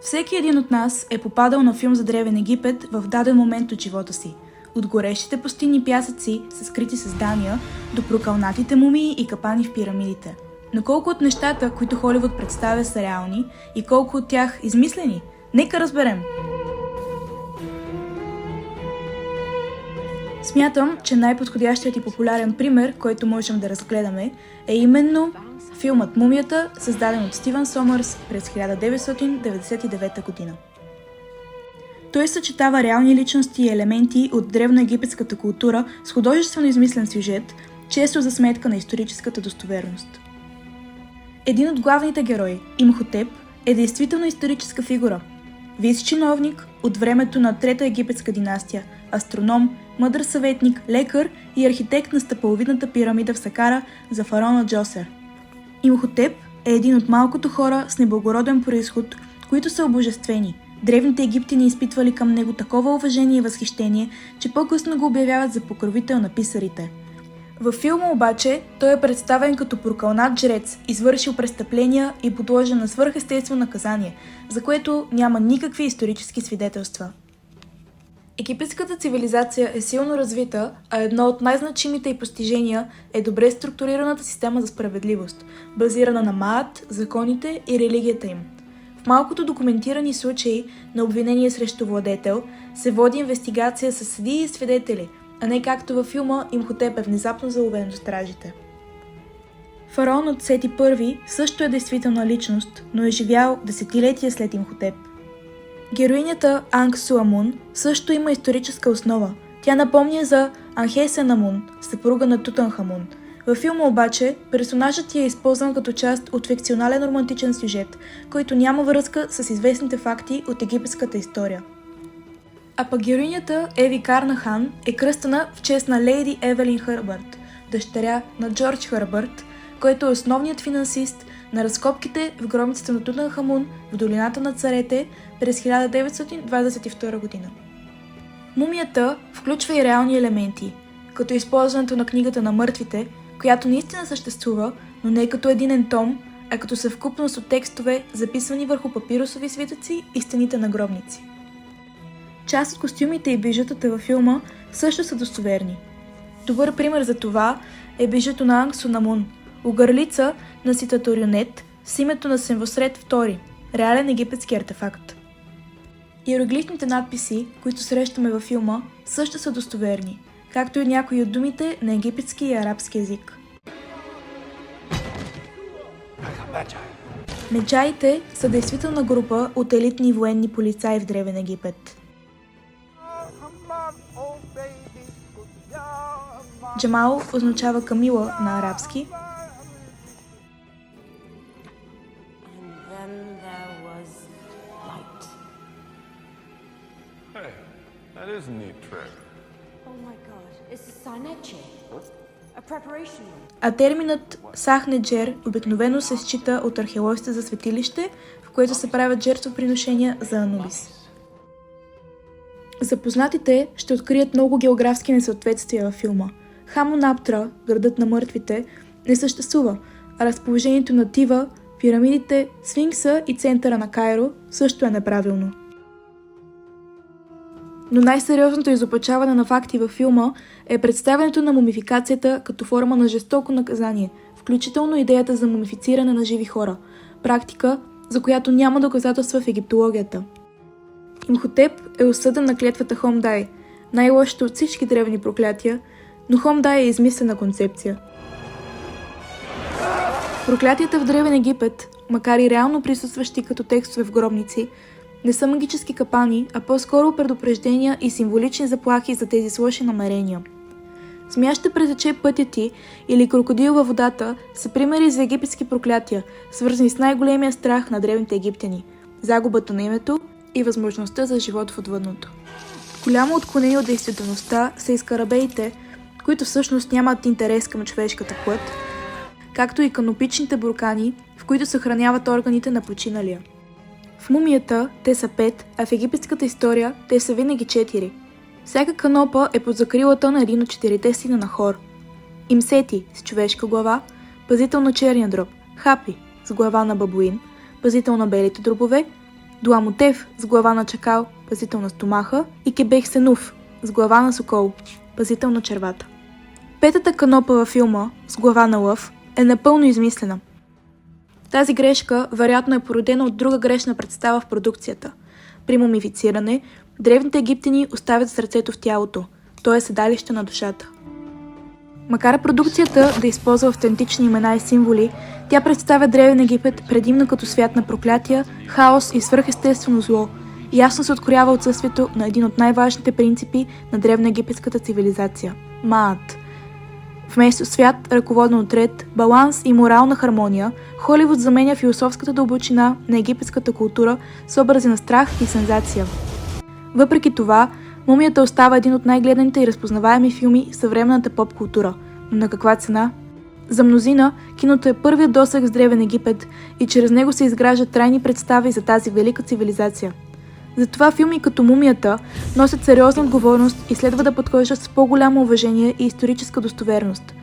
Всеки един от нас е попадал на филм за Древен Египет в даден момент от живота си. От горещите пустинни пясъци с скрити създания до прокълнатите мумии и капани в пирамидите. Но колко от нещата, които Холивуд представя, са реални и колко от тях измислени? Нека разберем! Смятам, че най-подходящият и популярен пример, който можем да разгледаме, е именно филмът «Мумията», създаден от Стивън Сомърс през 1999 година. Той съчетава реални личности и елементи от древноегипетската култура с художествено измислен сюжет, често за сметка на историческата достоверност. Един от главните герои, Имхотеп, е действително историческа фигура. Висш чиновник от времето на Трета египетска династия, астроном, мъдър съветник, лекар и архитект на стъпаловидната пирамида в Сакара за фараона Джосер. Имхотеп е един от малкото хора с неблагороден произход, които са обожествени. Древните египтяни изпитвали към него такова уважение и възхищение, че по-късно го обявяват за покровител на писарите. Във филма обаче той е представен като прокълнат жрец, извършил престъпления и подложен на свръхестествено наказание, за което няма никакви исторически свидетелства. Египетската цивилизация е силно развита, а едно от най-значимите й постижения е добре структурираната система за справедливост, базирана на Маат, законите и религията им. В малкото документирани случаи на обвинение срещу владетел се води инвестигация с съдии и свидетели, а не както във филма Имхотеп е внезапно заловен до стражите. Фараонът Сети I също е действителна личност, но е живял десетилетия след Имхотеп. Героинята Анксуамун също има историческа основа. Тя напомня за Анхесенамун, съпруга на Тутанхамун. Във филма обаче персонажът е използван като част от фикционален романтичен сюжет, който няма връзка с известните факти от египетската история. А пък героинята Еви Карнахан е кръстена в чест на лейди Евелин Хърбърт, дъщеря на Джордж Хърбърт, който е основният финансист на разкопките в гробницата на Тутанхамун в долината на царете през 1922 година. Мумията включва и реални елементи, като използването на книгата на мъртвите, която наистина съществува, но не като единен том, а като съвкупност от текстове, записвани върху папирусови свитъци и стените на гробници. Част от костюмите и бижутата във филма също са достоверни. Добър пример за това е бижуто на Анксунамун, огърлица на Ситатурионет с името на Сенвосред II, реален египетски артефакт. Иероглифните надписи, които срещаме във филма, също са достоверни, както и някои от думите на египетски и арабски език. Меджаите са действителна група от елитни военни полицаи в Древен Египет. Джамал означава Камила на арабски. А терминът Сахнеджер обикновено се счита от археолозите за светилище, в което се правят жертвоприношения за Анубис. Запознатите ще открият много географски несъответствия във филма. Хамон-Аптра, градът на мъртвите, не съществува, а разположението на Тива, пирамидите, Сфинкса и центъра на Кайро също е неправилно. Но най-сериозното изопачаване на факти във филма е представянето на мумификацията като форма на жестоко наказание, включително идеята за мумифициране на живи хора, практика, за която няма доказателства в египтологията. Имхотеп е осъден на клетвата Хомдай, най-лошото от всички древни проклятия, но Хомдай е измислена концепция. Проклятията в Древен Египет, макар и реално присъстващи като текстове в гробници, не са магически капани, а по-скоро предупреждения и символични заплахи за тези с лоши намерения. Змия ще пресече пътя ти или крокодил във водата са примери за египетски проклятия, свързани с най-големия страх на древните египтяни – загубата на името и възможността за живот в отвъдното. Голямо отклонение от действителността са и скарабеите, които всъщност нямат интерес към човешката плът, както и канопичните буркани, в които съхраняват органите на починалия. В мумията те са 5, а в египетската история те са винаги 4. Всяка канопа е под закрилата на един от 4 сина на Хор. Имсети с човешка глава, пазител на черния дроб, Хапи с глава на бабуин, пазител на белите дробове, Дуамотев с глава на чакал, пазител на стомаха, и Кебехсенуф с глава на сокол, пазител на червата. Петата канопа във филма с глава на лъв е напълно измислена. Тази грешка вероятно е породена от друга грешна представа в продукцията. При мумифициране, древните египтяни оставят сърцето в тялото, то е седалище на душата. Макар продукцията да използва автентични имена и символи, тя представя Древен Египет предимно като свят на проклятия, хаос и свръхестествено зло. Ясно се откроява отсъствието на един от най-важните принципи на древноегипетската цивилизация – Маат. Вместо свят, ръководен от ред, баланс и морална хармония, Холивуд заменя философската дълбочина на египетската култура с образи на страх и сензация. Въпреки това, Мумията остава един от най-гледаните и разпознаваеми филми в съвременната поп-култура. Но на каква цена? За мнозина, киното е първият досег с Древен Египет и чрез него се изграждат трайни представи за тази велика цивилизация. Затова филми като Мумията носят сериозна отговорност и следва да подхождат с по-голямо уважение и историческа достоверност.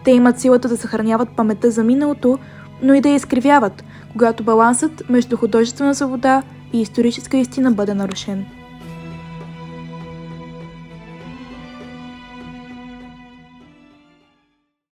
Те имат силата да съхраняват паметта за миналото, но и да я изкривяват, когато балансът между художествена свобода и историческа истина бъде нарушен.